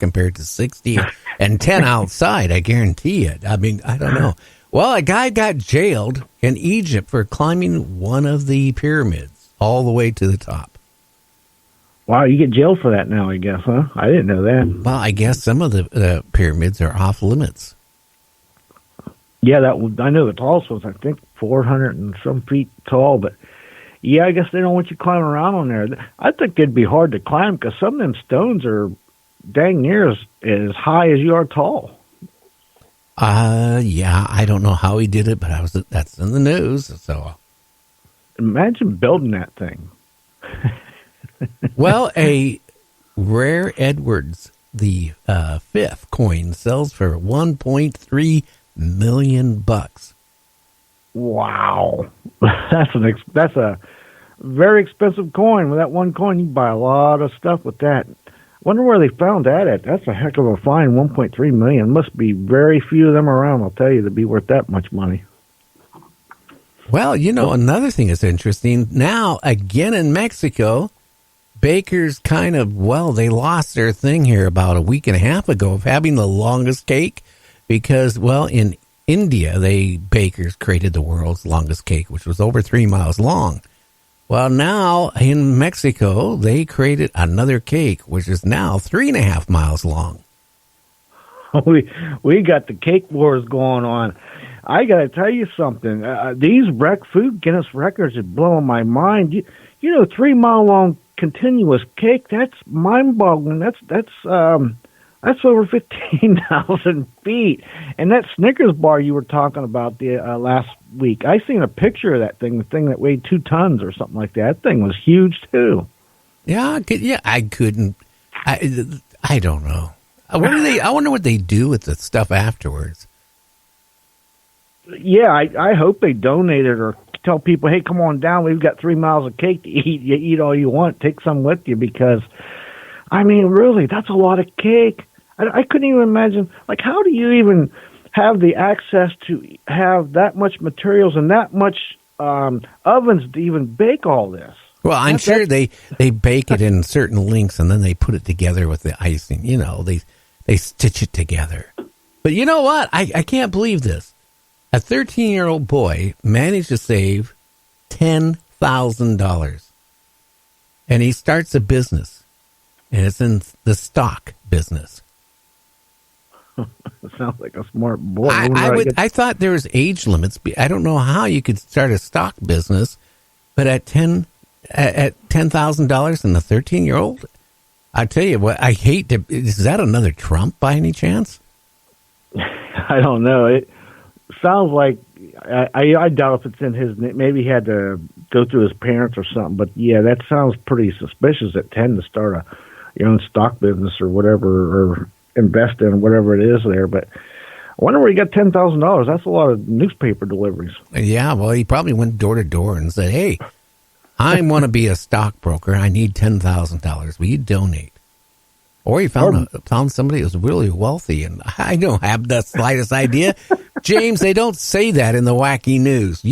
compared to 60 and 10 outside. I guarantee it. I mean, I don't know. Well, a guy got jailed in Egypt for climbing one of the pyramids all the way to the top. Wow, you get jailed for that now, I guess, huh? I didn't know that. Well, I guess some of the pyramids are off limits. Yeah, I know the tallest was, I think, 400 and some feet tall, but yeah, I guess they don't want you climbing around on there. I think it'd be hard to climb because some of them stones are dang near as high as you are tall. Yeah, I don't know how he did it, but that's in the news. So imagine building that thing. Well, a rare Edwards, the fifth coin, sells for $1.3 million. Wow, that's a very expensive coin. With that one coin, you can buy a lot of stuff with that. Wonder where they found that at. That's a heck of a find. $1.3 million. Must be very few of them around, I'll tell you, to be worth that much money. Well, another thing that's interesting now, again in Mexico, bakers they lost their thing here about a week and a half ago of having the longest cake because, in India, bakers created the world's longest cake, which was over 3 miles long. Well, now in Mexico, they created another cake, which is now 3.5 miles long. We got the cake wars going on. I got to tell you something. These food Guinness records are blowing my mind. 3 mile long continuous cake. That's mind boggling. That's over 15,000 feet. And that Snickers bar you were talking about the last week, I seen a picture of that thing, the thing that weighed 2 tons or something like that. That thing was huge, too. Yeah, I couldn't. I don't know. I wonder what they do with the stuff afterwards. Yeah, I hope they donate it or tell people, hey, come on down. We've got 3 miles of cake to eat. You eat all you want. Take some with you because, I mean, really, that's a lot of cake. I couldn't even imagine, how do you even have the access to have that much materials and that much ovens to even bake all this? Well, I'm sure they bake it in certain lengths and then they put it together with the icing. They stitch it together. But you know what? I can't believe this. A 13-year-old boy managed to save $10,000. And he starts a business. And it's in the stock business. Sounds like a smart boy. I thought there was age limits. I don't know how you could start a stock business, but at $10,000 and a 13-year-old, I tell you what, I hate to. Is that another Trump by any chance? I don't know. It sounds like I doubt if it's in his. Maybe he had to go through his parents or something. But yeah, that sounds pretty suspicious at 10 to start your own stock business or whatever, or invest in whatever it is there. But I wonder where he got $10,000. That's a lot of newspaper deliveries. Yeah, well, he probably went door to door and said, "Hey, I want to be a stockbroker. I need $10,000. Will you donate?" Or he found somebody who was really wealthy, and I don't have the slightest idea. James, they don't say that in the wacky news.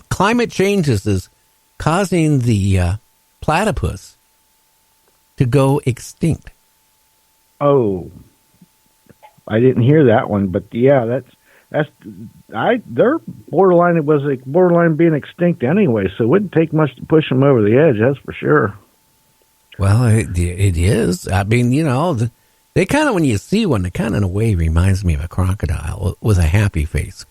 Climate change is causing the platypus to go extinct. Oh, I didn't hear that one, but yeah, they're borderline. It was borderline being extinct anyway, so it wouldn't take much to push them over the edge. That's for sure. Well, it is. I mean, they kind of, when you see one, it kind of in a way reminds me of a crocodile with a happy face.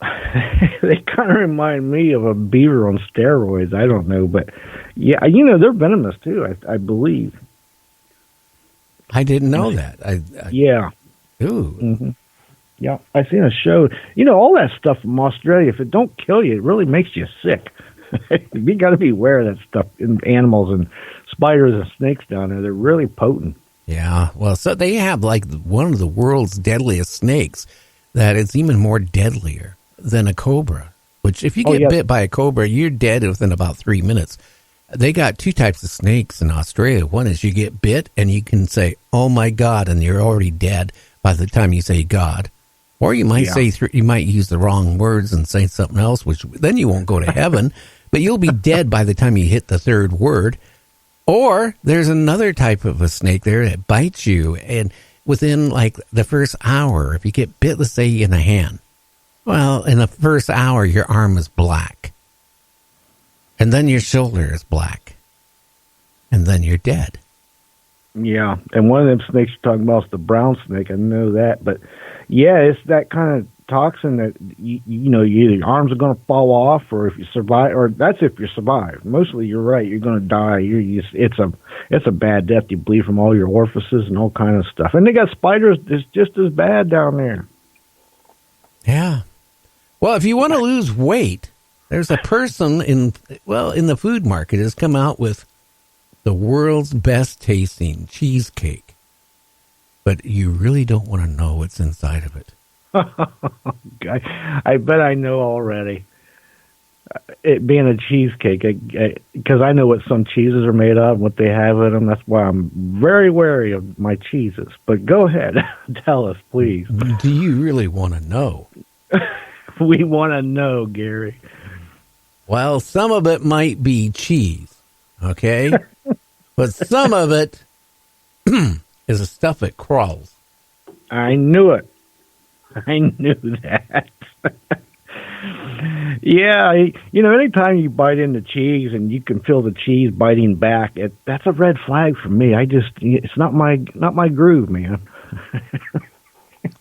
They kind of remind me of a beaver on steroids. I don't know, but yeah, they're venomous too. I believe. I didn't know that. Yeah. Ooh. Mm-hmm. Yeah, I seen a show. All that stuff from Australia. If it don't kill you, it really makes you sick. You got to be aware of that stuff in animals and spiders and snakes down there. They're really potent. Yeah. Well, so they have one of the world's deadliest snakes that is even more deadlier than a cobra. Which, if you get bit by a cobra, you're dead within about 3 minutes. They got 2 types of snakes in Australia. One is you get bit and you can say, "Oh my God," and you're already dead by the time you say God. Or you might you might use the wrong words and say something else, which then you won't go to heaven, but you'll be dead by the time you hit the 3rd word. Or there's another type of a snake there that bites you, and within like the first hour, if you get bit, let's say in the hand, well, in the first hour, your arm is black. And then your shoulder is black. And then you're dead. Yeah, and one of them snakes you're talking about is the brown snake. I know that, but yeah, it's that kind of toxin that either your arms are going to fall off, or if you survive, or that's if you survive. Mostly, you're right. You're going to die. It's a bad death. You bleed from all your orifices and all kind of stuff. And they got spiders. It's just as bad down there. Yeah. Well, if you want to lose weight, there's a person in the food market has come out with the world's best tasting cheesecake, but you really don't want to know what's inside of it. I bet I know already. It being a cheesecake, because I know what some cheeses are made of, what they have in them. That's why I'm very wary of my cheeses. But go ahead, tell us, please. Do you really want to know? We want to know, Gary. Well, some of it might be cheese, okay? But some of it is the stuff that crawls. I knew it. I knew that. Yeah, anytime you bite into cheese and you can feel the cheese biting back, that's a red flag for me. It's not my groove, man.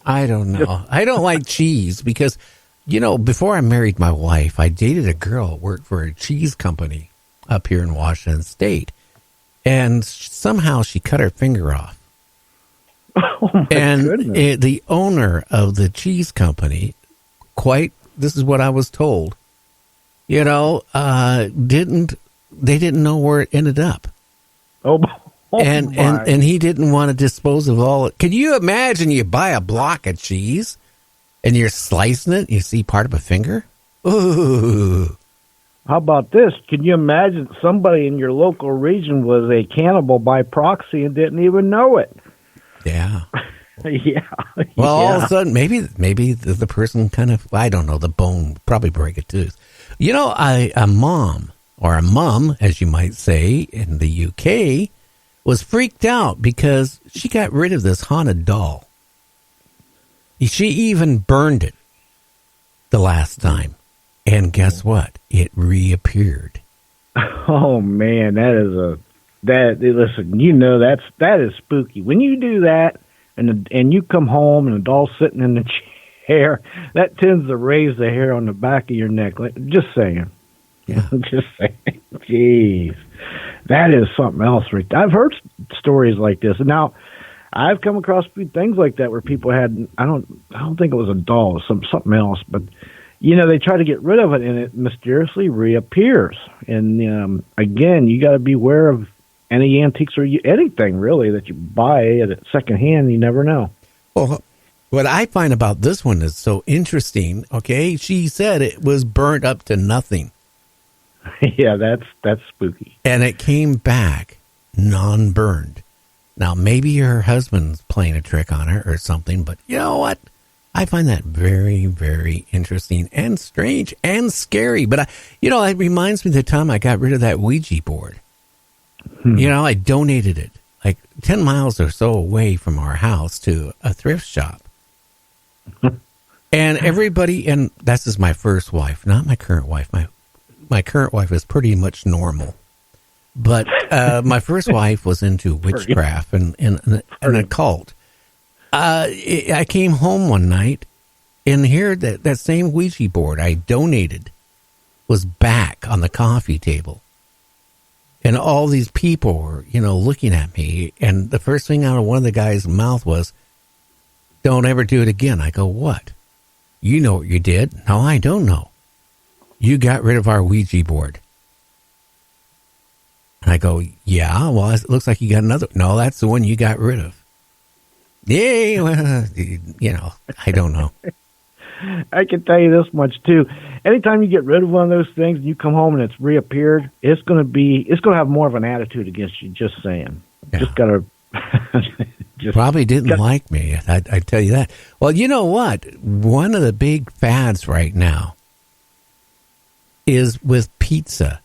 I don't know. I don't like cheese because, before I married my wife, I dated a girl that worked for a cheese company up here in Washington State. And somehow she cut her finger off. Oh, my goodness. The owner of the cheese company, this is what I was told, they didn't know where it ended up. And he didn't want to dispose of all it. Can you imagine you buy a block of cheese and you're slicing it, you see part of a finger? Ooh. How about this? Can you imagine somebody in your local region was a cannibal by proxy and didn't even know it? Yeah. Yeah. Well, all of a sudden, maybe the person kind of, I don't know, the bone probably break a tooth. A mom, or a mum, as you might say, in the UK, was freaked out because she got rid of this haunted doll. She even burned it the last time. And guess what? It reappeared. Oh man, listen, that is spooky. When you do that and you come home and the doll's sitting in the chair, that tends to raise the hair on the back of your neck. Just saying. Yeah. Just saying. Jeez. That is something else right there. I've heard stories like this. Now, I've come across things like that where people had, I don't think it was a doll, it was something else, but they try to get rid of it, and it mysteriously reappears. And again, you got to be aware of any antiques or anything really that you buy at secondhand. You never know. Well, what I find about this one is so interesting. Okay, she said it was burnt up to nothing. Yeah, that's spooky. And it came back non-burned. Now, maybe her husband's playing a trick on her or something, but you know what? I find that very, very interesting and strange and scary. But, it reminds me of the time I got rid of that Ouija board. I donated it like 10 miles or so away from our house to a thrift shop. And everybody, and this is my first wife, not my current wife. My current wife is pretty much normal. But my first wife was into witchcraft and an occult. I came home one night and here that same Ouija board I donated was back on the coffee table. And all these people were, looking at me. And the first thing out of one of the guys' mouth was, "Don't ever do it again." I go, "What? You know what you did?" "No, I don't know." "You got rid of our Ouija board." And I go, "Yeah, well, it looks like you got another." "No, that's the one you got rid of." "Yeah, well, I don't know." I can tell you this much too. Anytime you get rid of one of those things and you come home and it's reappeared, it's going to have more of an attitude against you. Just saying. Yeah. Just gotta. Probably didn't like me. I tell you that. Well, you know what? One of the big fads right now is with pizza.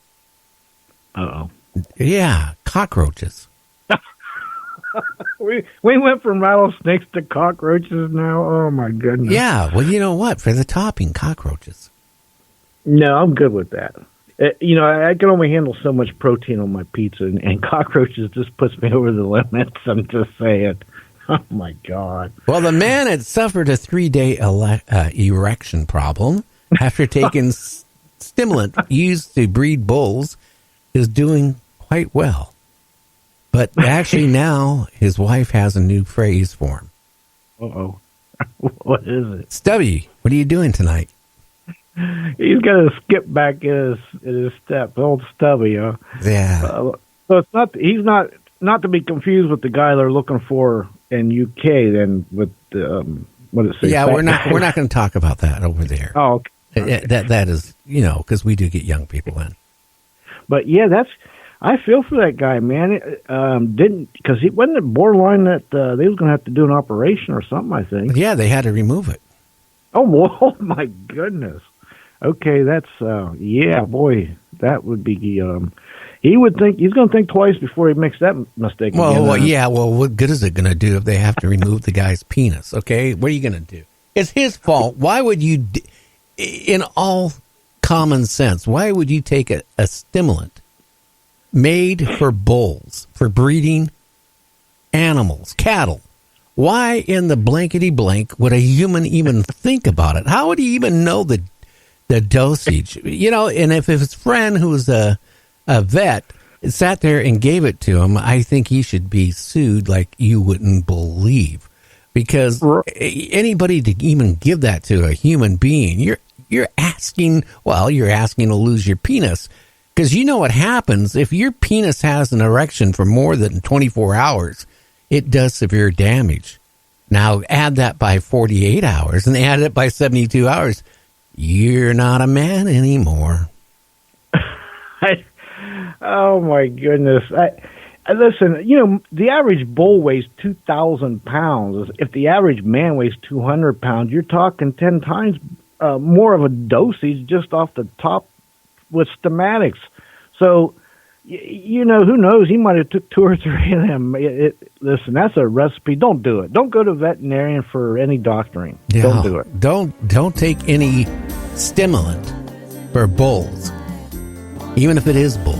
Uh-oh. Yeah, cockroaches. We went from rattlesnakes to cockroaches now. Oh my goodness. Yeah, well, you know what? For the topping, cockroaches. No, I'm good with that. I can only handle so much protein on my pizza, and cockroaches just puts me over the limits. I'm just saying. Oh my God. Well, the man had suffered a 3-day erection problem after taking stimulant used to breed bulls. Is doing quite well. But actually now his wife has a new phrase for him. Uh-oh. What is it? Stubby, what are you doing tonight? He's got to skip back in his step. Old Stubby, huh? Yeah. So he's not to be confused with the guy they're looking for in UK then with what it says. Yeah, we're not going to talk about that over there. Oh, okay. That is, because we do get young people in. But yeah, I feel for that guy, man. Because he wasn't it borderline that they was going to have to do an operation or something. I think. Yeah, they had to remove it. Oh my goodness. Okay, that's boy, that would be. He would think he's going to think twice before he makes that mistake. Well, again. what good is it going to do if they have to remove the guy's penis? Okay, what are you going to do? It's his fault. Why would you, in all common sense, why would you take a stimulant made for bulls, for breeding animals, cattle? Why in the blankety blank would a human even think about it? How would he even know the dosage? And if his friend who was a vet sat there and gave it to him, I think he should be sued like you wouldn't believe. Because anybody to even give that to a human being, you're asking to lose your penis. Because you know what happens if your penis has an erection for more than 24 hours, it does severe damage. Now add that by 48 hours and add it by 72 hours. You're not a man anymore. Oh my goodness. Listen, the average bull weighs 2,000 pounds. If the average man weighs 200 pounds, you're talking 10 times more of a dosage just off the top with stomatics. So, who knows? He might have took 2 or 3 of them. Listen, that's a recipe. Don't do it. Don't go to a veterinarian for any doctoring. Yeah, don't do it. Don't take any stimulant for bulls, even if it is bull.